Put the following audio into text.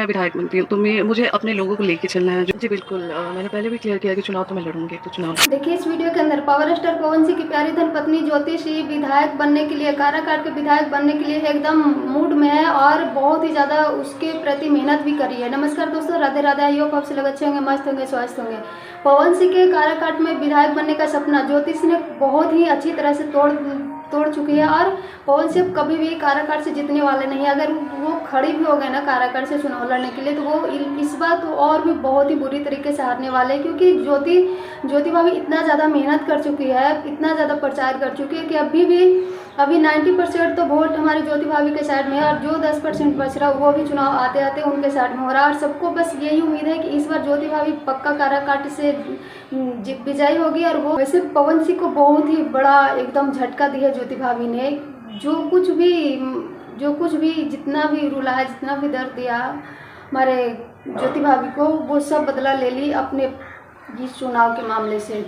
मैं विधायक बनती हूँ तो मुझे अपने लोगों को लेके चलना है। जी बिल्कुल, मैंने पहले भी क्लियर किया कि चुनाव तो मैं लड़ूंगी, तो चुनाव। देखिए इस वीडियो के अंदर पावर स्टार पवन सिंह की प्यारी धर्मपत्नी ज्योति सिंह विधायक बनने के लिए, काराकाट के विधायक बनने के लिए एकदम मूड में है और बहुत ही ज़्यादा उसके प्रति मेहनत भी करी है। नमस्कार दोस्तों, राधे राधे। आई होप आप सब लोग अच्छे होंगे, मस्त होंगे, स्वस्थ होंगे। पवन सिंह के काराकाट में विधायक बनने का सपना ज्योति सिंह ने बहुत ही अच्छी तरह से तोड़ चुकी है और पवन सिंह कभी भी काराकाट से जीतने वाले नहीं है। अगर वो खड़ी भी हो गए ना काराकाट से चुनाव लड़ने के लिए, तो वो इस बार तो और भी बहुत ही बुरी तरीके से हारने वाले हैं, क्योंकि ज्योति भाभी इतना ज़्यादा मेहनत कर चुकी है, इतना ज़्यादा प्रचार कर चुकी है कि अभी 90% तो वोट हमारी ज्योति भाभी के साइड में है और जो 10% बच रहा है वो भी चुनाव आते आते उनके साइड में हो रहा है। और सबको बस यही उम्मीद है कि इस बार ज्योति भाभी पक्का काराकाट से विजयी होगी। और वो वैसे पवन सिंह को बहुत ही बड़ा एकदम झटका दिया ज्योति भाभी ने। जो कुछ भी जितना भी रुला है, जितना भी दर्द दिया हमारे ज्योति भाभी को, वो सब बदला ले ली अपने इस चुनाव के मामले से।